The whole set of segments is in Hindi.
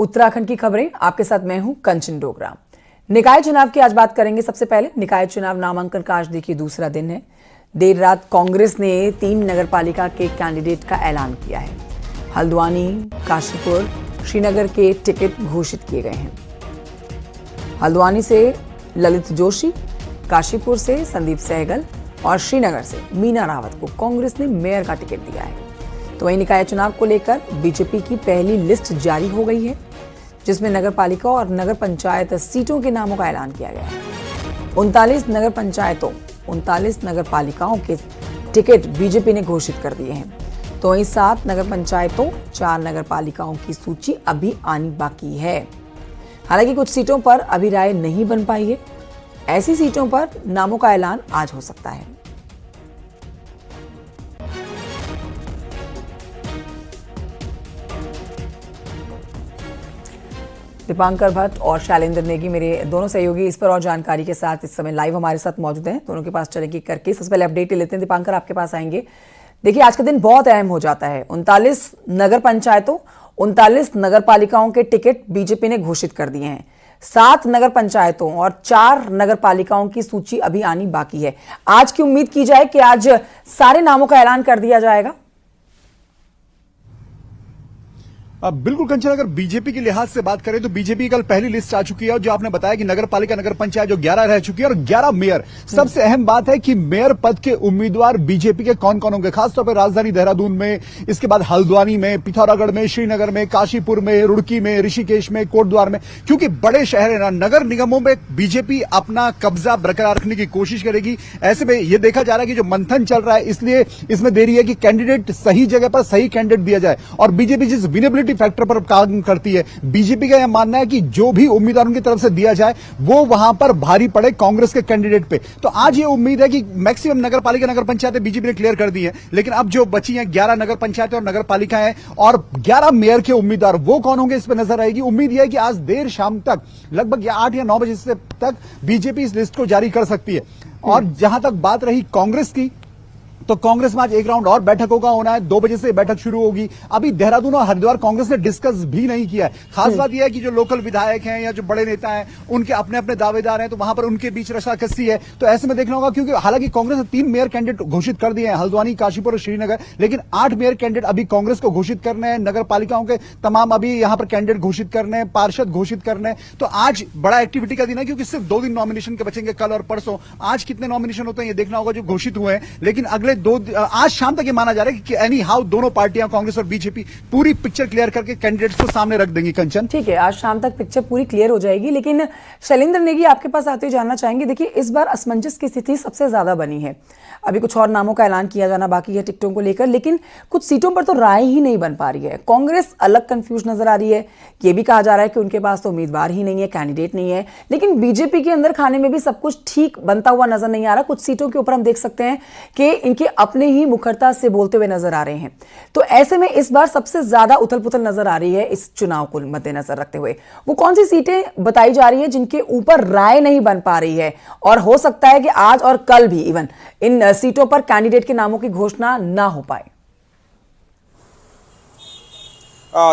उत्तराखंड की खबरें आपके साथ मैं हूं कंचन डोगरा। निकाय चुनाव की आज बात करेंगे। सबसे पहले निकाय चुनाव नामांकन का आज देखिए दूसरा दिन है। देर रात कांग्रेस ने 3 नगरपालिका के कैंडिडेट का ऐलान किया है। हल्द्वानी, काशीपुर, श्रीनगर के टिकट घोषित किए गए हैं। हल्द्वानी से ललित जोशी, काशीपुर से संदीप सहगल और श्रीनगर से मीना रावत को कांग्रेस ने मेयर का टिकट दिया है। तो वहीं निकाय चुनाव को लेकर बीजेपी की पहली लिस्ट जारी हो गई है, जिसमें नगरपालिका और नगर पंचायत सीटों के नामों का ऐलान किया गया है। 39 नगर पंचायतों, 39 नगर पालिकाओं के टिकट बीजेपी ने घोषित कर दिए हैं। तो वहीं 7 नगर पंचायतों, 4 नगर पालिकाओं की सूची अभी आनी बाकी है। हालांकि कुछ सीटों पर अभी राय नहीं बन पाई है। ऐसी सीटों पर नामों का ऐलान आज हो सकता है। दीपांकर भट्ट और शैलेंद्र नेगी मेरे दोनों सहयोगी इस पर और जानकारी के साथ इस समय लाइव हमारे साथ मौजूद हैं। दोनों के पास चलेंगे करके सबसे पहले अपडेट ले लेते हैं। दीपांकर, आपके पास आएंगे। देखिए, आज का दिन बहुत अहम हो जाता है। 39 नगर पंचायतों, 39 नगर पालिकाओं के टिकट बीजेपी ने घोषित कर दिए हैं। 7 नगर पंचायतों और 4 नगर पालिकाओं की सूची अभी आनी बाकी है। आज की उम्मीद की जाए कि आज सारे नामों का ऐलान कर दिया जाएगा। बिल्कुल कंचन, अगर बीजेपी के लिहाज से बात करें तो बीजेपी की कल पहली लिस्ट आ चुकी है। और जो आपने बताया कि नगर पालिका, नगर पंचायत जो 11 रह चुकी है और 11 मेयर। सबसे अहम बात है कि मेयर पद के उम्मीदवार बीजेपी के कौन कौन होंगे, खासतौर पर राजधानी देहरादून में, इसके बाद हल्द्वानी में, पिथौरागढ़ में, श्रीनगर में, काशीपुर में, रुड़की में, ऋषिकेश में, कोटद्वार में। क्योंकि बड़े शहर है ना, नगर निगमों में बीजेपी अपना कब्जा बरकरार रखने की कोशिश करेगी। ऐसे में यह देखा जा रहा है कि जो मंथन चल रहा है, इसलिए इसमें देरी है कि कैंडिडेट सही जगह पर सही कैंडिडेट दिया जाए। और बीजेपी जिस विनेबिलिटी फैक्टर पर काम करती है, बीजेपी का यह मानना है कि जो भी उम्मीदवार उनकी तरफ से दिया जाए वो वहां पर भारी पड़े कांग्रेस के कैंडिडेट पे। तो आज ये उम्मीद है कि मैक्सिमम नगर पालिका, नगर पंचायतें बीजेपी ने क्लियर कर दी है। लेकिन अब जो बची हैं 11 नगर पंचायतें और नगर पालिकाएं और 11 मेयर के उम्मीदवार, वो कौन होंगे इस पर नजर आएगी। उम्मीद यह है कि आज देर शाम तक, लगभग 8 या 9 बजे से तक बीजेपी इस लिस्ट को जारी कर सकती है। और जहां तक बात रही कांग्रेस की, तो कांग्रेस में आज एक राउंड और बैठकों का होना है। 2 बजे से बैठक शुरू होगी। अभी देहरादून और हरिद्वार कांग्रेस ने डिस्कस भी नहीं किया है। खास बात यह है कि जो लोकल विधायक हैं या जो बड़े नेता हैं, उनके अपने अपने दावेदार हैं, तो वहां पर उनके बीच रसाकसी है। तो ऐसे में देखना होगा, क्योंकि हालांकि कांग्रेस ने 3 मेयर कैंडिडेट घोषित कर दिए हैं, हल्द्वानी, काशीपुर और श्रीनगर। लेकिन 8 मेयर कैंडिडेट अभी कांग्रेस को घोषित करने हैं। नगर पालिकाओं के तमाम अभी यहां पर कैंडिडेट घोषित करने हैं, पार्षद घोषित करने हैं। तो आज बड़ा एक्टिविटी का दिन है, क्योंकि सिर्फ 2 दिन नॉमिनेशन के बचेंगे, कल और परसों। आज कितने नॉमिनेशन होते हैं ये देखना होगा जो घोषित हुए हैं। लेकिन अगले 2 आज शाम तक ये माना जा रहा है कि एनी हाउ दोनों पार्टियां, कांग्रेस और बीजेपी, पूरी पिक्चर क्लियर करके कैंडिडेट्स को सामने रख देंगी। कंचन, ठीक है, आज शाम तक पिक्चर पूरी क्लियर हो जाएगी। लेकिन शैलेंद्र नेगी, आपके पास आते हुए जानना चाहेंगे, देखिए इस बार असमंजस की स्थिति सबसे ज्यादा बनी है। अभी कुछ और नामों का ऐलान किया जाना बाकी है टिकटों को लेकर, लेकिन कुछ सीटों पर तो राय ही नहीं बन पा रही है। कांग्रेस अलग कंफ्यूज नजर आ रही है। यह भी कहा जा रहा है कि उनके पास तो उम्मीदवार ही नहीं है, कैंडिडेट नहीं है। लेकिन बीजेपी के अंदर खाने में भी सब कुछ ठीक बनता हुआ नजर नहीं आ रहा। कुछ सीटों के ऊपर हम देख सकते हैं कि इनके अपने ही मुखरता से बोलते हुए नजर आ रहे हैं। तो ऐसे में इस बार सबसे ज्यादा उथल पुथल नजर आ रही है इस चुनाव को मद्देनजर रखते हुए। वो कौन सी सीटें बताई जा रही है जिनके ऊपर राय नहीं बन पा रही है, और हो सकता है कि आज और कल भी इवन इन सीटों पर कैंडिडेट के नामों की घोषणा ना हो पाए।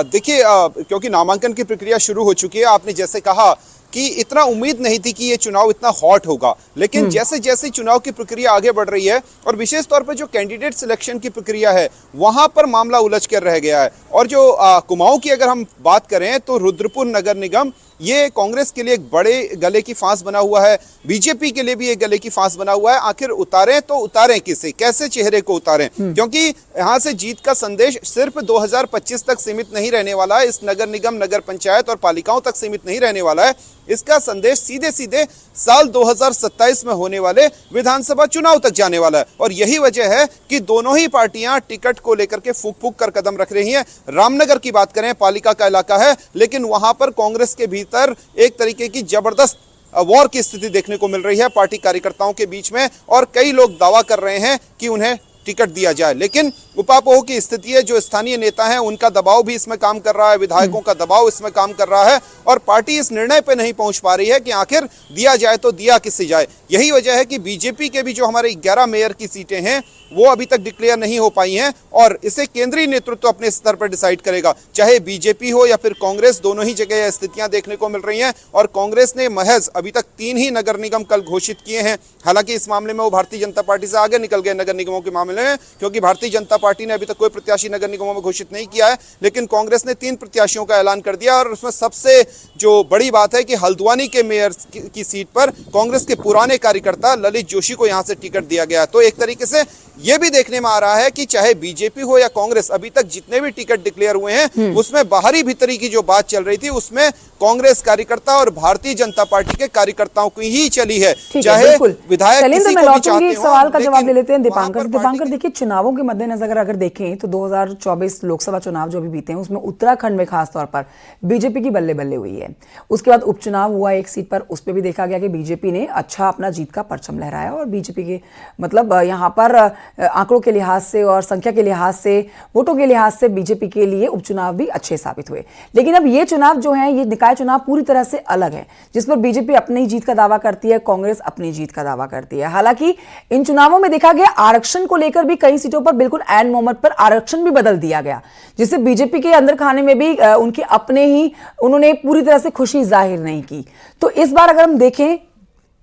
देखिए, क्योंकि नामांकन की प्रक्रिया शुरू हो चुकी है, आपने जैसे कहा कि इतना उम्मीद नहीं थी कि ये चुनाव इतना हॉट होगा। लेकिन जैसे जैसे चुनाव की प्रक्रिया आगे बढ़ रही है, और विशेष तौर पर जो कैंडिडेट सिलेक्शन की प्रक्रिया है, वहां पर मामला उलझ कर रह गया है। और जो कुमाऊं की अगर हम बात करें तो रुद्रपुर नगर निगम, ये कांग्रेस के लिए एक बड़े गले की फांस बना हुआ है, बीजेपी के लिए भी एक गले की फांस बना हुआ है। आखिर उतारें तो उतारें किसे, कैसे चेहरे को उतारें, क्योंकि यहां से जीत का संदेश सिर्फ 2025 तक सीमित नहीं रहने वाला है, इस नगर निगम, नगर पंचायत और पालिकाओं तक सीमित नहीं रहने वाला है। इसका संदेश सीधे सीधे साल 2027 में होने वाले विधानसभा चुनाव तक जाने वाला है। और यही वजह है कि दोनों ही पार्टियां टिकट को लेकर के फूक फूक कर कदम रख रही हैं। रामनगर की बात करें, पालिका का इलाका है, लेकिन वहां पर कांग्रेस के भीतर एक तरीके की जबरदस्त वॉर की स्थिति देखने को मिल रही है पार्टी कार्यकर्ताओं के बीच में। और कई लोग दावा कर रहे हैं कि उन्हें टिकट दिया जाए। लेकिन उपापोह की स्थिति है, जो स्थानीय नेता हैं उनका दबाव भी इसमें काम कर रहा है, विधायकों का दबाव इसमें काम कर रहा है और पार्टी इस निर्णय पे नहीं पहुंच पा रही है कि आखिर दिया जाए तो दिया किससे जाए। यही वजह है कि बीजेपी के भी जो हमारे 11 मेयर की सीटें हैं वो अभी तक डिक्लेयर नहीं हो पाई हैं और इसे केंद्रीय नेतृत्व अपने स्तर पर डिसाइड करेगा, चाहे बीजेपी हो या फिर कांग्रेस। दोनों ही जगह यह स्थितियां देखने को मिल रही हैं और कांग्रेस ने महज अभी तक 3 ही नगर निगम कल घोषित किए हैं। हालांकि इस मामले में वो भारतीय जनता पार्टी से आगे निकल गए नगर निगमों के मामले में, क्योंकि भारतीय जनता पार्टी ने अभी तक कोई प्रत्याशी नगर निगमों में घोषित नहीं किया है। लेकिन कांग्रेस ने 3 प्रत्याशियों का ऐलान कर दिया और उसमें सबसे जो बड़ी बात है कि हल्द्वानी के मेयर की सीट पर कांग्रेस के पुराने कार्यकर्ता ललित जोशी को यहां से टिकट दिया गया। तो एक तरीके से यह भी देखने में आ रहा है कि चाहे बीजेपी हो या कांग्रेस, अभी तक जितने भी टिकट डिक्लेयर हुए हैं उसमें बाहरी भीतरी की जो बात चल रही थी उसमें कांग्रेस कार्यकर्ता और भारतीय जनता पार्टी के कार्यकर्ताओं की ही चली है। चाहे विधायक किसी को भी चाहते हो। सवाल का जवाब ले लेते हैं दीपांकर। देखिए, चुनावों के मद्देनजर अगर देखें तो 2024 लोकसभा चुनाव जो भी बीते हैं उसमें उत्तराखंड में खासतौर पर बीजेपी की बल्ले बल्ले हुई है। उसके बाद उपचुनाव हुआ एक सीट पर, उस पर भी देखा गया कि बीजेपी ने अच्छा अपना जीत का परचम लहराया और बीजेपी के मतलब यहाँ पर आंकड़ों के लिहाज से और संख्या के लिहाज से, वोटों के लिहाज से बीजेपी के लिए उपचुनाव भी अच्छे साबित हुए। लेकिन अब ये चुनाव जो है, ये निकाय चुनाव पूरी तरह से अलग है, जिस पर बीजेपी अपनी जीत का दावा करती है, कांग्रेस अपनी जीत का दावा करती है। हालांकि इन चुनावों में देखा गया आरक्षण को लेकर भी कई सीटों पर बिल्कुल ऐन मोमेंट पर आरक्षण भी बदल दिया गया, जिससे बीजेपी के अंदर खाने में भी उनके अपने ही उन्होंने पूरी तरह से खुशी जाहिर नहीं की। तो इस बार अगर हम देखें,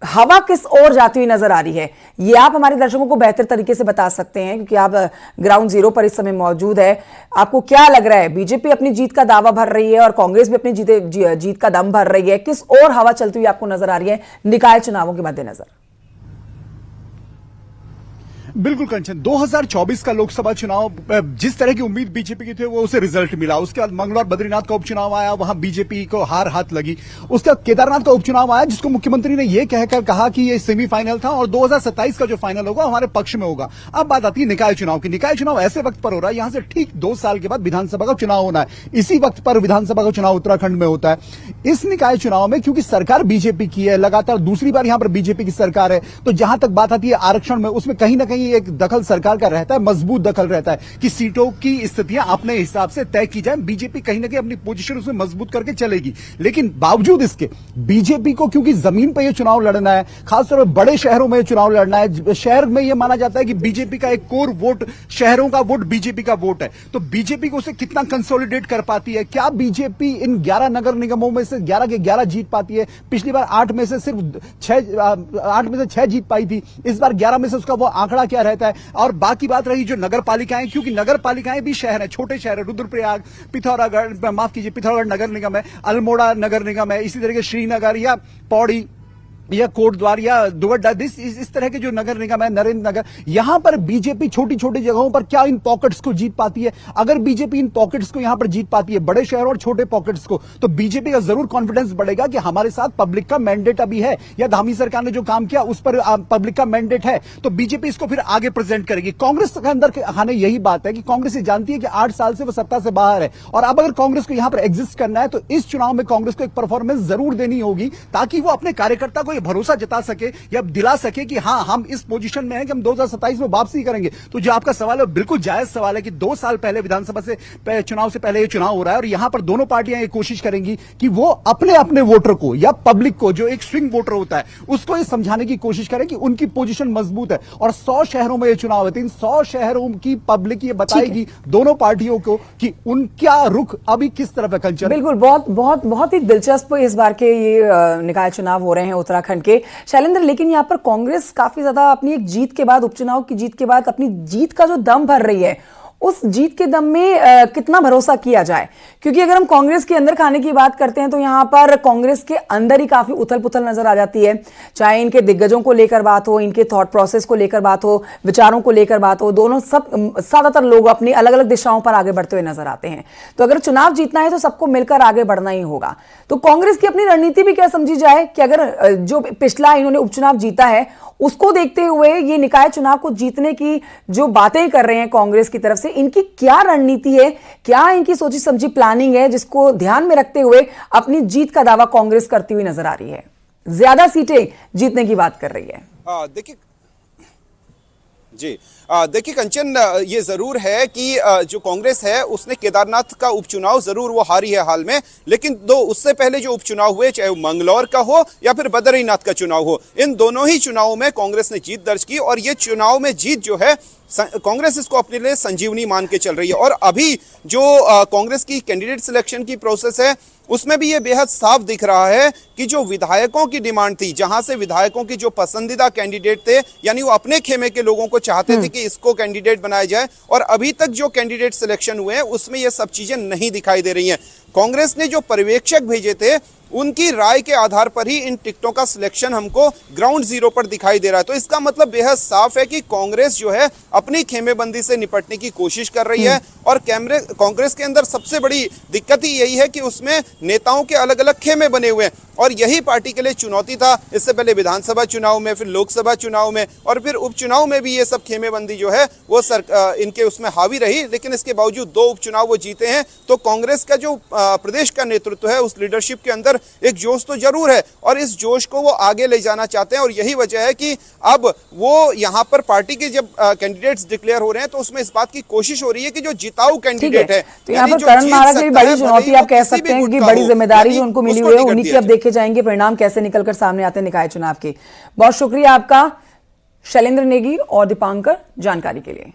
हवा किस ओर जाती हुई नजर आ रही है, ये आप हमारे दर्शकों को बेहतर तरीके से बता सकते हैं, क्योंकि आप ग्राउंड जीरो पर इस समय मौजूद है। आपको क्या लग रहा है, बीजेपी अपनी जीत का दावा भर रही है और कांग्रेस भी अपनी जीत का दम भर रही है, किस ओर हवा चलती हुई आपको नजर आ रही है निकाय चुनावों के मद्देनजर? बिल्कुल कंचन, 2024 का लोकसभा चुनाव जिस तरह की उम्मीद बीजेपी की थी वो उसे रिजल्ट मिला। उसके बाद मंगलौर बद्रीनाथ का उपचुनाव आया, वहां बीजेपी को हार हाथ लगी। उसके बाद केदारनाथ का उपचुनाव आया, जिसको मुख्यमंत्री ने यह कहकर कहा कि ये सेमीफाइनल था और 2027 का जो फाइनल होगा हमारे पक्ष में होगा। अब बात आती है निकाय चुनाव की। निकाय चुनाव ऐसे वक्त पर हो रहा है, यहां से ठीक 2 साल के बाद विधानसभा का चुनाव होना है। इसी वक्त पर विधानसभा का चुनाव उत्तराखंड में होता है। इस निकाय चुनाव में क्योंकि सरकार बीजेपी की है, लगातार दूसरी बार यहां पर बीजेपी की सरकार है, तो जहां तक बात आती है आरक्षण में, उसमें कहीं ना कहीं एक दखल सरकार का रहता है, मजबूत दखल रहता है कि सीटों की स्थितियां अपने हिसाब से तय की जाए। बीजेपी कहीं ना कहीं अपनी पोजीशन उसमें मजबूत करके चलेगी। लेकिन बावजूद इसके बीजेपी को क्योंकि जमीन पर यह चुनाव लड़ना है, खासतौर पर बड़े शहरों में चुनाव लड़ना है, शहर में यह माना जाता है कि बीजेपी का एक कोर वोट, शहरों का वोट बीजेपी का वोट है, तो बीजेपी को उसे कितना कंसोलिडेट कर पाती है? क्या बीजेपी इन 11 नगर निगमों में से 11 के 11 जीत पाती है? पिछली बार 8 में से सिर्फ 6 जीत पाई थी, इस बार 11 में से उसका वो आंकड़ा क्या रहता है? और बाकी बात रही जो नगर पालिकाएं, क्योंकि नगर पालिकाएं भी शहर है, छोटे शहर है, रुद्रप्रयाग, पिथौरागढ़, माफ कीजिए पिथौरागढ़ नगर निगम है, अल्मोड़ा नगर निगम है, इसी तरीके श्रीनगर या पौड़ी या कोटद्वार या दुगड्डा, इस तरह के जो नगर निगम है, नरेंद्र नगर, यहां पर बीजेपी छोटी छोटी जगहों पर क्या इन पॉकेट्स को जीत पाती है? अगर बीजेपी इन पॉकेट्स को यहां पर जीत पाती है, बड़े शहरों और छोटे पॉकेट्स को, तो बीजेपी का जरूर कॉन्फिडेंस बढ़ेगा कि हमारे साथ पब्लिक का मैंडेट अभी है, या धामी सरकार ने जो काम किया उस पर पब्लिक का मैंडेट है, तो बीजेपी इसको फिर आगे प्रेजेंट करेगी। कांग्रेस के अंदर खाने यही बात है कि कांग्रेस ये जानती है कि 8 साल से वो सत्ता से बाहर है, और अब अगर कांग्रेस को यहां पर एग्जिस्ट करना है तो इस चुनाव में कांग्रेस को एक परफॉर्मेंस जरूर देनी होगी, ताकि वो अपने कार्यकर्ता को ये भरोसा जता सके या दिला सके कि हां, हम इस पोजीशन में हैं कि हम 2027 में वापसी करेंगे। तो जो आपका सवाल है बिल्कुल जायज सवाल है कि 2 साल पहले विधानसभा से चुनाव से पहले ये चुनाव हो रहा है, और यहां पर दोनों पार्टियां ये कोशिश करेंगी कि वो अपने अपने वोटर को या पब्लिक को, जो एक स्विंग वोटर होता है, उसको ये समझाने की कोशिश करें कि उनकी पोजीशन मजबूत है। और 100 शहरों में ये चुनाव है, तो इन 100 शहरों की पब्लिक ये बताएगी दोनों पार्टियों को कि उनका रुख अभी किस तरफ है। कल्चर बिल्कुल, बहुत बहुत बहुत ही दिलचस्प इस बार के ये निकाय चुनाव हो रहे हैं उत्तराखंड के, शैलेंद्र। लेकिन यहाँ पर कांग्रेस काफी ज्यादा अपनी एक जीत के बाद, उपचुनाव की जीत के बाद अपनी जीत का जो दम भर रही है, उस जीत के दम में कितना भरोसा किया जाए? क्योंकि अगर हम कांग्रेस के अंदर खाने की बात करते हैं तो यहां पर कांग्रेस के अंदर ही काफी उथल पुथल नजर आ जाती है, चाहे इनके दिग्गजों को लेकर बात हो, इनके थॉट प्रोसेस को लेकर बात हो, विचारों को लेकर बात हो, दोनों सब ज्यादातर लोग अपनी अलग अलग दिशाओं पर आगे बढ़ते हुए नजर आते हैं। तो अगर चुनाव जीतना है तो सबको मिलकर आगे बढ़ना ही होगा। तो कांग्रेस की अपनी रणनीति भी क्या समझी जाए कि अगर जो पिछला इन्होंने उपचुनाव जीता है उसको देखते हुए ये निकाय चुनाव को जीतने की जो बातें कर रहे हैं कांग्रेस की तरफ से, इनकी क्या रणनीति है, क्या इनकी सोची समझी प्लानिंग है, जिसको ध्यान में रखते हुए अपनी जीत का दावा कांग्रेस करती हुई नजर आ रही है, ज्यादा सीटें जीतने की बात कर रही है? देखिए जी देखिए कंचन, ये जरूर है कि जो कांग्रेस है उसने केदारनाथ का उपचुनाव जरूर वो हारी है हाल में, लेकिन उससे पहले जो उपचुनाव हुए, चाहे वो मंगलौर का हो या फिर बद्रीनाथ का चुनाव हो, इन दोनों ही चुनावों में कांग्रेस ने जीत दर्ज की। और ये चुनाव में जीत जो है, कांग्रेस इसको अपने लिए संजीवनी मान के चल रही है। और अभी जो कांग्रेस की कैंडिडेट सिलेक्शन की प्रोसेस है, उसमें भी ये बेहद साफ दिख रहा है कि जो विधायकों की डिमांड थी, जहां से विधायकों की जो पसंदीदा कैंडिडेट थे, यानी वो अपने खेमे के लोगों को चाहते थे कि इसको कैंडिडेट बनाया जाए, और अभी तक जो कैंडिडेट सिलेक्शन हुए हैं उसमें ये सब चीजें नहीं दिखाई दे रही हैं। कांग्रेस ने जो पर्यवेक्षक भेजे थे, उनकी राय के आधार पर ही इन टिकटों का सिलेक्शन हमको ग्राउंड जीरो पर दिखाई दे रहा है। तो इसका मतलब बेहद साफ है कि कांग्रेस जो है अपनी खेमेबंदी से निपटने की कोशिश कर रही है। और कांग्रेस के अंदर सबसे बड़ी दिक्कत ही यही है कि उसमें नेताओं के अलग अलग खेमे बने हुए हैं, और यही पार्टी के लिए चुनौती था। इससे पहले विधानसभा चुनाव में, फिर लोकसभा चुनाव में, और फिर उपचुनाव में भी ये सब खेमेबंदी जो है वो इनके उसमें हावी रही। लेकिन इसके बावजूद 2 उपचुनाव वो जीते हैं। तो कांग्रेस का जो प्रदेश का नेतृत्व है, उस लीडरशिप के अंदर एक जोश तो जरूर है, और इस जोश को वो आगे ले जाना चाहते हैं। और यही वजह है कि अब वो यहाँ पर पार्टी के जब कैंडिडेट्स डिक्लेयर हो रहे हैं, तो उसमें इस बात की कोशिश हो रही है कि जो जिताऊ कैंडिडेट है, तो यहाँ पर करण महाराज की बड़ी चुनौती आप कह सकते हैं कि बड़ी जिम्मेदारी जो उनको मिली हुई है, उन्हीं की अब देखे जाएंगे परिणाम कैसे निकलकर सामने आते हैं निकाय चुनाव के। बहुत शुक्रिया आपका शैलेंद्र नेगी और दीपांकर जानकारी के लिए।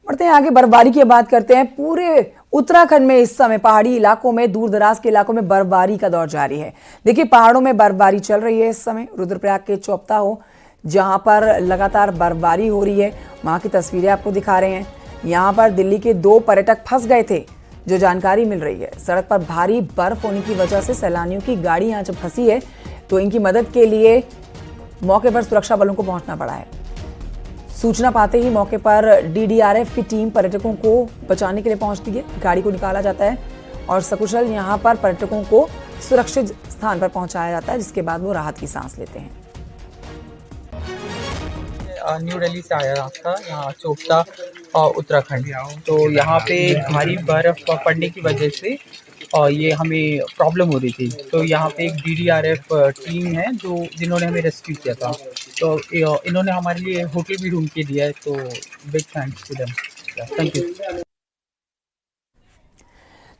बढ़ते हैं आगे, बर्फबारी की बात करते हैं। पूरे उत्तराखंड में इस समय पहाड़ी इलाकों में, दूर दराज के इलाकों में बर्फबारी का दौर जारी है। देखिए पहाड़ों में बर्फबारी चल रही है इस समय। रुद्रप्रयाग के चौपता हो, जहां पर लगातार बर्फबारी हो रही है, वहां की तस्वीरें आपको दिखा रहे हैं। यहां पर दिल्ली के 2 पर्यटक फंस गए थे, जो जानकारी मिल रही है। सड़क पर भारी बर्फ होने की वजह से सैलानियों की गाड़ी यहां जब फंसी है, तो इनकी मदद के लिए मौके पर सुरक्षा बलों को पहुंचना पड़ा है। सूचना पाते ही मौके पर डीडीआरएफ की टीम पर्यटकों को बचाने के लिए पहुंचती है। गाड़ी को निकाला जाता है और सकुशल यहां पर पर्यटकों को सुरक्षित स्थान पर पहुंचाया जाता है, जिसके बाद वो राहत की सांस लेते हैं। न्यू दिल्ली से आया था यहाँ चोपता उत्तराखंड। तो यहाँ पे भारी बर्फ पड़ने की वजह से ये हमें प्रॉब्लम हो रही थी। तो यहाँ पे एक डीडीआरएफ टीम है जिन्होंने हमें रेस्क्यू किया था। तो इन्होंने हमारे लिए होटल भी ढूंढ के दिया है। तो big thanks to them. Thank you.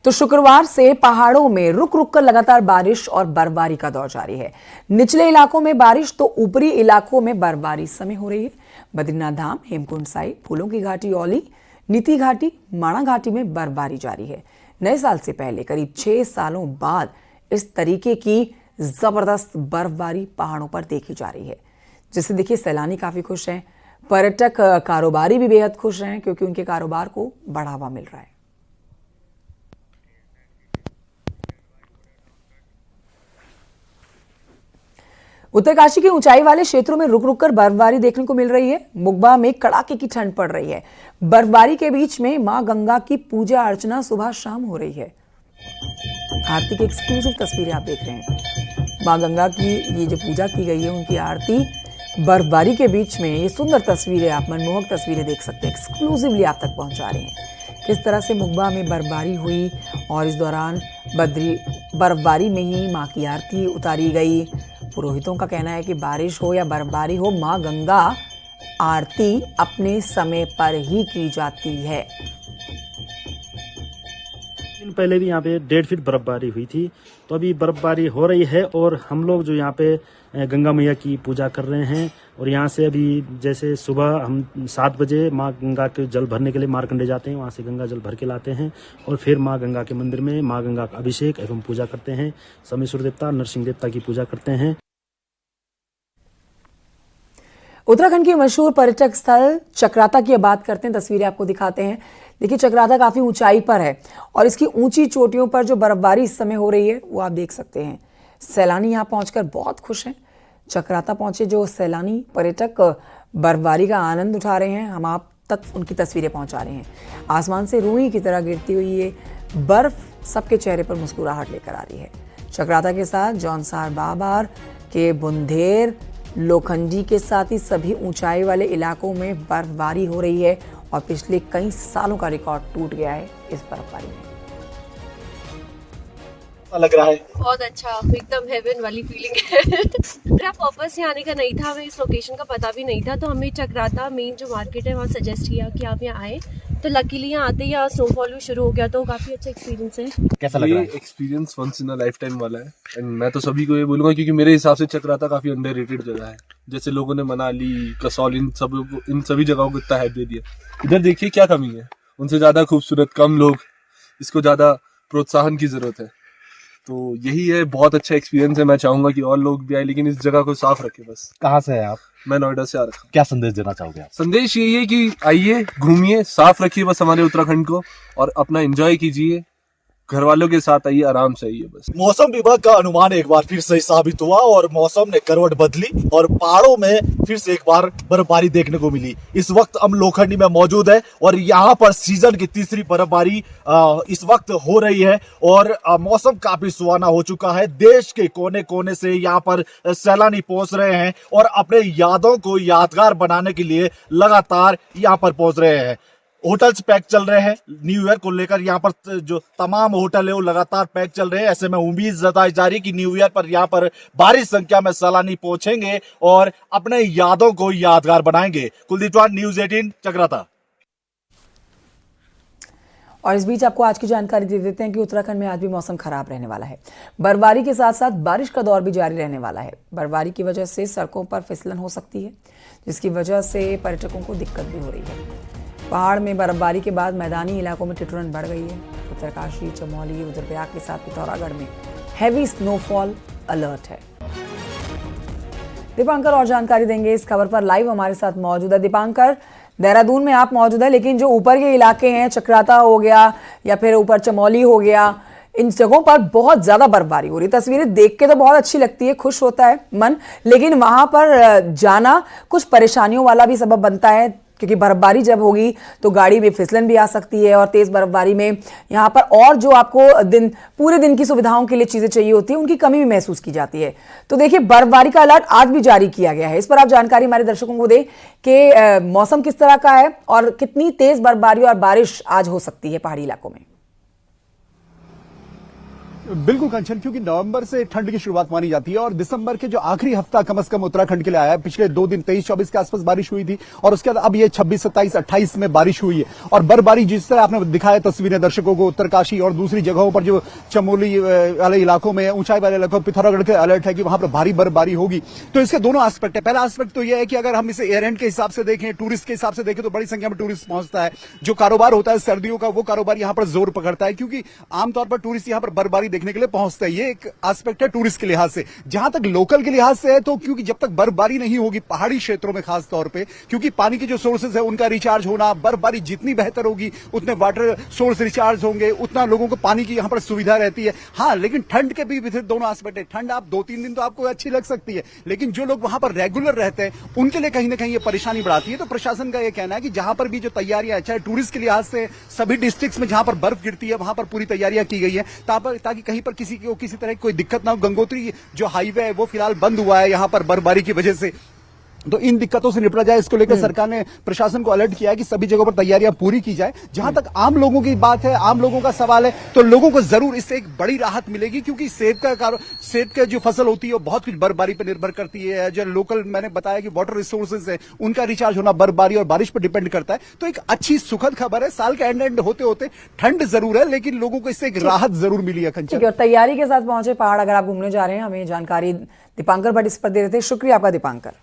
तो शुक्रवार से पहाड़ों में रुक रुक कर लगातार बारिश और बर्फबारी का दौर जारी है। निचले इलाकों में बारिश तो ऊपरी इलाकों में बर्फबारी इस समय हो रही है। बद्रीनाथ धाम, हेमकुंड साहिब, फूलों की घाटी औली, नीति घाटी, माणा घाटी में बर्फबारी जारी है। नए साल से पहले करीब 6 सालों बाद इस तरीके की जबरदस्त बर्फबारी पहाड़ों पर देखी जा रही है, जिससे देखिए सैलानी काफी खुश हैं। पर्यटक कारोबारी भी बेहद खुश हैं, क्योंकि उनके कारोबार को बढ़ावा मिल रहा है। उत्तरकाशी के ऊंचाई वाले क्षेत्रों में रुक रुक कर बर्फबारी देखने को मिल रही है। मुगबा में कड़ाके की ठंड पड़ रही है। बर्फबारी के बीच में मां गंगा की पूजा अर्चना सुबह शाम हो रही है। आरती की एक्सक्लूसिव तस्वीरें आप देख रहे हैं। मां गंगा की ये जो पूजा की गई है, उनकी आरती बर्फबारी के बीच में, ये सुंदर तस्वीरें, आप मनमोहक तस्वीरें देख सकते हैं। एक्सक्लूसिवली आप तक पहुंचा रहे हैं किस तरह से मुगबा में बर्फबारी हुई, और इस दौरान बर्फबारी में ही मां की आरती उतारी गई। पुरोहितों का कहना है कि बारिश हो या बर्फबारी हो, मां गंगा आरती अपने समय पर ही की जाती है। दिन पहले भी यहाँ पे 1.5 फीट बर्फबारी हुई थी। तो अभी बर्फबारी हो रही है, और हम लोग जो यहाँ पे गंगा मैया की पूजा कर रहे हैं। और यहाँ से अभी जैसे सुबह हम 7 बजे माँ गंगा के जल भरने के लिए मारकंडे जाते हैं, वहाँ से गंगा जल भर के लाते हैं, और फिर माँ गंगा के मंदिर में माँ गंगा का अभिषेक एवं पूजा करते हैं। समेश्वर देवता, नरसिंह देवता की पूजा करते हैं। उत्तराखंड की मशहूर पर्यटक स्थल चक्राता की बात करते हैं। तस्वीरें आपको दिखाते हैं। देखिए चक्राता काफी ऊंचाई पर है, और इसकी ऊंची चोटियों पर जो बर्फबारी इस समय हो रही है, वो आप देख सकते हैं। सैलानी यहां पहुंचकर बहुत खुश हैं। चक्राता पहुंचे जो सैलानी पर्यटक बर्फबारी का आनंद उठा रहे हैं, हम आप तक उनकी तस्वीरें पहुंचा रहे हैं। आसमान से रुई की तरह गिरती हुई ये बर्फ सबके चेहरे पर मुस्कुराहट लेकर आ रही है। चक्राता के साथ जौनसार बाबर के बुंदेर, लोखंडी के साथ ही सभी ऊंचाई वाले इलाकों में बर्फबारी हो रही है, और पिछले कई सालों का रिकॉर्ड टूट गया है इस बर्फबारी में। कैसा लग रहा है? बहुत अच्छा, एकदम हेवन वाली फीलिंग है। मेरा पर्पस यहाँ आने का नहीं था, हमें इस लोकेशन का पता भी नहीं था, तो हमें चक्राता मेन जो मार्केट है वहाँ सजेस्ट किया कि आप यहाँ आए, तो लकीली यहाँ आते ही यहाँ स्नोफॉल भी शुरू हो गया, तो काफी अच्छा एक्सपीरियंस है। कैसा लग रहा है? Experience once in a lifetime वाला है एंड मैं तो सभी को ये बोलूंगा क्योंकि मेरे हिसाब से चक्राता काफी अंडररेटेड जगह है। जैसे लोगों ने मनाली, कसौल इन सभी जगहों को इतना हाइप दे दिया, इधर देखिए क्या कमी है, उनसे ज्यादा खूबसूरत, कम लोग, इसको ज्यादा प्रोत्साहन की जरूरत है। तो यही है, बहुत अच्छा एक्सपीरियंस है। मैं चाहूंगा कि और लोग भी आए, लेकिन इस जगह को साफ रखें बस। कहाँ से है आप? मैं नोएडा से आ रखा हूँ। क्या संदेश देना चाहोगे आप? संदेश यही है कि आइए, घूमिए, साफ रखिए बस हमारे उत्तराखंड को और अपना एंजॉय कीजिए, घर वालों के साथ आइए, आराम से आइए बस। मौसम विभाग का अनुमान एक बार फिर सही साबित हुआ और मौसम ने करवट बदली और पहाड़ों में फिर से एक बार बर्फबारी देखने को मिली। इस वक्त हम लोखंडी में मौजूद है और यहाँ पर सीजन की तीसरी बर्फबारी इस वक्त हो रही है और मौसम काफी सुहाना हो चुका है। देश के कोने कोने से यहाँ पर सैलानी पहुंच रहे हैं और अपने यादों को यादगार बनाने के लिए लगातार यहाँ पर पहुंच रहे हैं। होटल्स पैक चल रहे हैं न्यू ईयर को लेकर, यहाँ पर जो तमाम होटल है वो लगातार पैक चल रहे हैं। ऐसे में उम्मीद जताई जा रही कि न्यू ईयर पर यहाँ पर भारी संख्या में सैलानी पहुंचेंगे और अपने यादों को यादगार बनाएंगे। कुलदीप चौहान, न्यूज़ 18 चक्राता। और इस बीच आपको आज की जानकारी दे देते हैं कि उत्तराखंड में आज भी मौसम खराब रहने वाला है। बर्फबारी के साथ साथ बारिश का दौर भी जारी रहने वाला है। बर्फबारी की वजह से सड़कों पर फिसलन हो सकती है, जिसकी वजह से पर्यटकों को दिक्कत भी हो रही है। पहाड़ में बर्फबारी के बाद मैदानी इलाकों में ठिठुरन बढ़ गई है। उत्तरकाशी, चमोली, रुद्रप्रयाग के साथ पिथौरागढ़ में हैवी स्नोफॉल अलर्ट है। दीपांकर और जानकारी देंगे इस खबर पर, लाइव हमारे साथ मौजूद है। दीपांकर, देहरादून में आप मौजूद है, लेकिन जो ऊपर के इलाके हैं, चक्राता हो गया या फिर ऊपर चमोली हो गया, इन जगहों पर बहुत ज्यादा बर्फबारी हो रही है। तस्वीरें देख के तो बहुत अच्छी लगती है, खुश होता है मन, लेकिन वहां पर जाना कुछ परेशानियों वाला भी सबब बनता है, क्योंकि बर्फबारी जब होगी तो गाड़ी में फिसलन भी आ सकती है और तेज बर्फबारी में यहाँ पर और जो आपको पूरे दिन की सुविधाओं के लिए चीजें चाहिए होती है उनकी कमी भी महसूस की जाती है। तो देखिए, बर्फबारी का अलर्ट आज भी जारी किया गया है। इस पर आप जानकारी हमारे दर्शकों को दें कि मौसम किस तरह का है और कितनी तेज बर्फबारी और बारिश आज हो सकती है पहाड़ी इलाकों में। बिल्कुल कंचन, क्योंकि नवंबर से ठंड की शुरुआत मानी जाती है और दिसंबर के जो आखिरी हफ्ता कम से कम उत्तराखंड के लिए आया है। पिछले 2 दिन 23-24 के आसपास बारिश हुई थी और उसके बाद अब ये 26, 27, 28 में बारिश हुई है। और बर्फबारी जिस तरह आपने दिखाया तस्वीरें दर्शकों को, उत्तरकाशी और दूसरी जगहों पर जो चमोली वाले इलाकों में, ऊंचाई वाले इलाकों, पिथौरागढ़ के अलर्ट है कि वहां पर भारी बर्फबारी होगी। तो इसके दोनों एस्पेक्ट है। पहला एस्पेक्ट तो यह है कि अगर हम इसे एयर एंड के हिसाब से देखें, टूरिस्ट के हिसाब से देखें, तो बड़ी संख्या में टूरिस्ट पहुंचता है। जो कारोबार होता है सर्दियों का, वो कारोबार यहां पर जोर पकड़ता है, क्योंकि आमतौर पर टूरिस्ट यहां पर बर्फबारी देखने के लिए पहुंचता है। ये एक एस्पेक्ट है टूरिस्ट के लिहाज से। जहां तक लोकल के लिहाज से है, तो क्योंकि जब तक बर्फबारी नहीं होगी पहाड़ी क्षेत्रों में खास तौर पे, क्योंकि पानी के जो सोर्सेज है उनका रिचार्ज होना, बर्फबारी जितनी बेहतर होगी उतने वाटर सोर्स रिचार्ज होंगे, उतना लोगों को पानी की यहां पर सुविधा रहती है। हाँ, लेकिन ठंड के भी फिर दोनों एस्पेक्ट है। ठंड आप 2-3 दिन तो आपको अच्छी लग सकती है, लेकिन जो लोग वहां पर रेगुलर रहते हैं उनके लिए कहीं ना कहीं ये परेशानी बढ़ाती है। तो प्रशासन का यह कहना है कि जहां पर भी जो तैयारियां, चाहे टूरिस्ट के लिहाज से सभी डिस्ट्रिक्ट्स में जहां पर बर्फ गिरती है वहां पर पूरी तैयारियां की गई है, ताकि कहीं पर किसी को किसी तरह की कोई दिक्कत ना हो। गंगोत्री जो हाईवे है वो फिलहाल बंद हुआ है यहां पर बर्फबारी की वजह से, तो इन दिक्कतों से निपटा जाए, इसको लेकर सरकार ने प्रशासन को अलर्ट किया है कि सभी जगहों पर तैयारियां पूरी की जाए। जहां तक आम लोगों की बात है, आम लोगों का सवाल है, तो लोगों को जरूर इससे एक बड़ी राहत मिलेगी, क्योंकि सेब का जो फसल होती है वो बहुत कुछ बर्फबारी पर निर्भर करती है। जो लोकल मैंने बताया कि वाटर रिसोर्सेज है उनका रिचार्ज होना बर्फबारी और बारिश पर डिपेंड करता है। तो एक अच्छी सुखद खबर है। साल का एंड होते होते ठंड जरूर है, लेकिन लोगों को इससे एक राहत जरूर मिली है। और तैयारी के साथ पहुंचे पहाड़ अगर आप घूमने जा रहे हैं, हमें जानकारी दीपांकर भट्ट इस पर दे रहे थे। शुक्रिया आपका दीपांकर।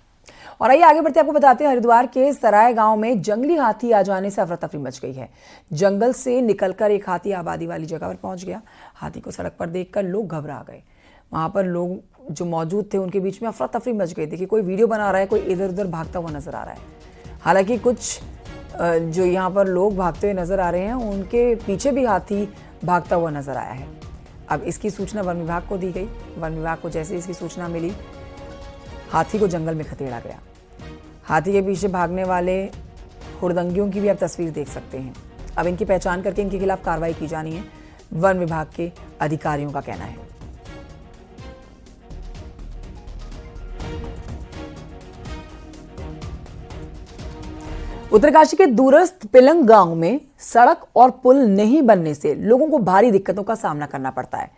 और आइए आगे बढ़ते आपको बताते हैं, हरिद्वार के सराय गांव में जंगली हाथी आ जाने से अफरा तफरी मच गई है। जंगल से निकलकर एक हाथी आबादी वाली जगह पर पहुंच गया। हाथी को सड़क पर देखकर लोग घबरा गए। वहां पर लोग जो मौजूद थे उनके बीच में अफरा तफरी मच गई। देखिए, कोई वीडियो बना रहा है, कोई इधर उधर भागता हुआ नजर आ रहा है। हालांकि कुछ जो यहाँ पर लोग भागते हुए नजर आ रहे हैं उनके पीछे भी हाथी भागता हुआ नजर आया है। अब इसकी सूचना वन विभाग को दी गई। वन विभाग को जैसे इसकी सूचना मिली, हाथी को जंगल में खदेड़ा गया। हाथी के पीछे भागने वाले हुड़दंगियों की भी आप तस्वीर देख सकते हैं। अब इनकी पहचान करके इनके खिलाफ कार्रवाई की जानी है, वन विभाग के अधिकारियों का कहना है। उत्तरकाशी के दूरस्थ पिलंग गांव में सड़क और पुल नहीं बनने से लोगों को भारी दिक्कतों का सामना करना पड़ता है।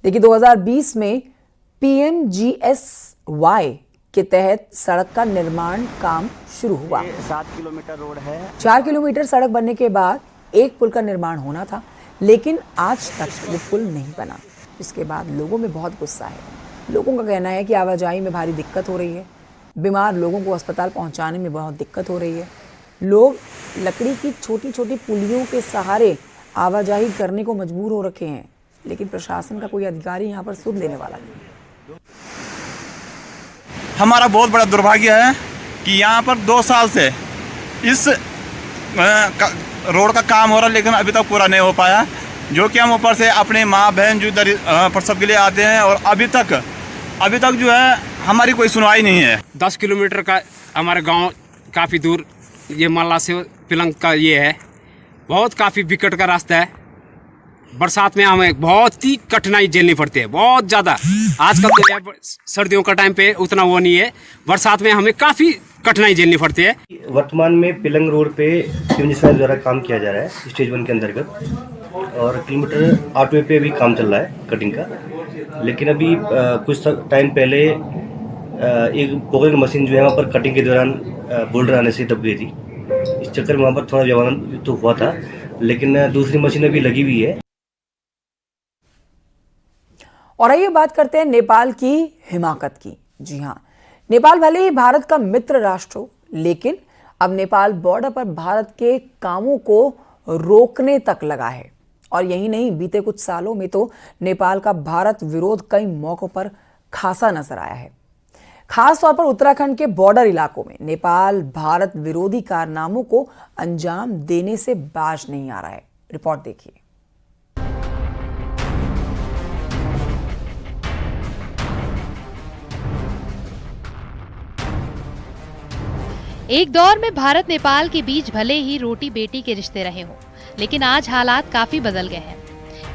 देखिए 2020 में PMGSY के तहत सड़क का निर्माण काम शुरू हुआ। 7 किलोमीटर रोड है। 4 किलोमीटर सड़क बनने के बाद एक पुल का निर्माण होना था, लेकिन आज तक वो पुल नहीं बना। इसके बाद लोगों में बहुत गुस्सा है। लोगों का कहना है कि आवाजाही में भारी दिक्कत हो रही है, बीमार लोगों को अस्पताल पहुंचाने में बहुत दिक्कत हो रही है। लोग लकड़ी की छोटी छोटी पुलियों के सहारे आवाजाही करने को मजबूर हो रखे हैं, लेकिन प्रशासन का कोई अधिकारी यहाँ पर सुध लेने वाला नहीं। हमारा बहुत बड़ा दुर्भाग्य है कि यहाँ पर 2 साल से इस रोड का काम हो रहा है, लेकिन अभी तक पूरा नहीं हो पाया। जो कि हम ऊपर से अपने माँ बहन जो इधर प्रसव के लिए आते हैं, और अभी तक जो है हमारी कोई सुनवाई नहीं है। 10 किलोमीटर का हमारा गांव काफ़ी दूर, ये मल्ला से पिलंग का ये है, बहुत काफ़ी विकट का रास्ता है। बरसात में हमें बहुत ही कठिनाई झेलनी पड़ती है, बहुत ज़्यादा। आजकल तो सर्दियों का टाइम पे उतना वो नहीं है, बरसात में हमें काफ़ी कठिनाई झेलनी पड़ती है। वर्तमान में पिलंग रोड पे PMGSY द्वारा काम किया जा रहा है स्टेज 1 के अंतर्गत, और किलोमीटर 8वें पे भी काम चल रहा है कटिंग का। लेकिन अभी कुछ टाइम पहले एक पोकलिंग मशीन जो है वहाँ पर कटिंग के दौरान बोल्डर आने से दब गई थी। इस चक्कर में वहाँ पर थोड़ा व्यवधान तो हुआ था, लेकिन दूसरी मशीन अभी लगी हुई है। और आइए बात करते हैं नेपाल की हिमाकत की। जी हाँ, नेपाल भले ही भारत का मित्र राष्ट्र हो, लेकिन अब नेपाल बॉर्डर पर भारत के कामों को रोकने तक लगा है। और यही नहीं, बीते कुछ सालों में तो नेपाल का भारत विरोध कई मौकों पर खासा नजर आया है। खास तौर पर उत्तराखंड के बॉर्डर इलाकों में नेपाल भारत विरोधी कारनामों को अंजाम देने से बाज नहीं आ रहा है। रिपोर्ट देखिए। एक दौर में भारत नेपाल के बीच भले ही रोटी बेटी के रिश्ते रहे हों, लेकिन आज हालात काफी बदल गए हैं।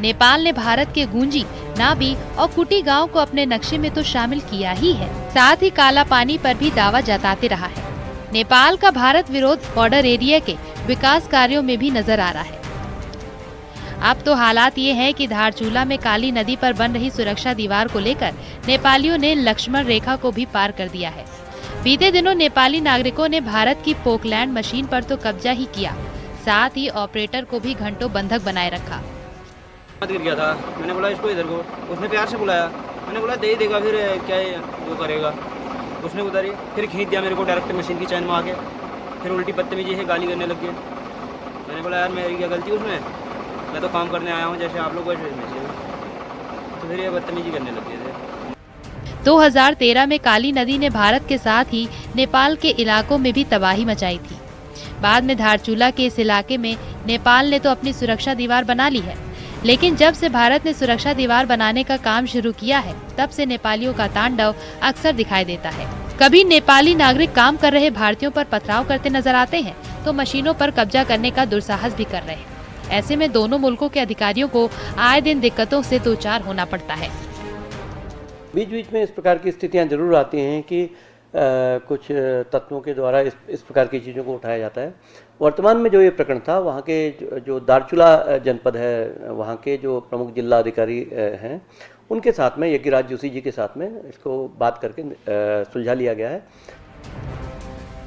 नेपाल ने भारत के गुंजी, नाबी और कुटी गांव को अपने नक्शे में तो शामिल किया ही है, साथ ही काला पानी पर भी दावा जताते रहा है। नेपाल का भारत विरोध बॉर्डर एरिया के विकास कार्यों में भी नजर आ रहा है। अब तो हालात ये हैं कि धारचूला में काली नदी पर बन रही सुरक्षा दीवार को लेकर नेपालियों ने लक्ष्मण रेखा को भी पार कर दिया है। बीते दिनों नेपाली नागरिकों ने भारत की पोकलैंड मशीन पर तो कब्जा ही किया, साथ ही ऑपरेटर को भी घंटों बंधक बनाए रखा। गिर गया था, मैंने बोला इसको इधर को, उसने प्यार से बुलाया, मैंने बोला दे ही देगा, फिर क्या वो करेगा। उसने उतारी, फिर खींच दिया मेरे को डायरेक्ट मशीन की चैन में आके, फिर उल्टी बदतमीजी से गाली करने लग गए। मैंने बोला यार मेरी क्या गलती उसमें, मैं तो काम करने आया हूँ जैसे आप लोग, तो फिर ये बदतमीजी करने लग गए थे। 2013 में काली नदी ने भारत के साथ ही नेपाल के इलाकों में भी तबाही मचाई थी। बाद में धारचूला के इस इलाके में नेपाल ने तो अपनी सुरक्षा दीवार बना ली है, लेकिन जब से भारत ने सुरक्षा दीवार बनाने का काम शुरू किया है, तब से नेपालियों का तांडव अक्सर दिखाई देता है। कभी नेपाली नागरिक काम कर रहे भारतीयों पर पथराव करते नजर आते हैं, तो मशीनों पर कब्जा करने का दुस्साहस भी कर रहे हैं। ऐसे में दोनों मुल्कों के अधिकारियों को आए दिन दिक्कतों से दो चार होना पड़ता है। बीच बीच में इस प्रकार की स्थितियां जरूर आती हैं कि कुछ तत्वों के द्वारा इस प्रकार की चीज़ों को उठाया जाता है। वर्तमान में जो ये प्रकरण था, वहाँ के जो दारचूला जनपद है, वहाँ के जो प्रमुख जिला अधिकारी हैं, उनके साथ में यज्ञराज जोशी जी के साथ में इसको बात करके सुलझा लिया गया है।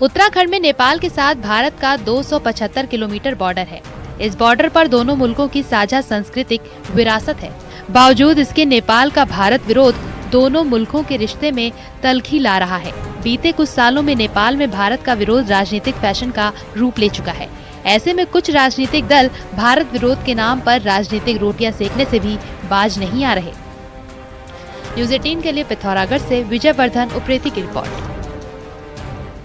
उत्तराखंड में नेपाल के साथ भारत का 275 किलोमीटर बॉर्डर है। इस बॉर्डर पर दोनों मुल्कों की साझा सांस्कृतिक विरासत है। बावजूद इसके नेपाल का भारत विरोध दोनों मुल्कों के रिश्ते में तल्खी ला रहा है। बीते कुछ सालों में नेपाल में भारत का विरोध राजनीतिक फैशन का रूप ले चुका है। ऐसे में कुछ राजनीतिक दल भारत विरोध के नाम पर राजनीतिक रोटियां सेकने से भी बाज नहीं आ रहे। न्यूज़ 18 के लिए पिथौरागढ़ से विजय वर्धन उप्रेती की रिपोर्ट।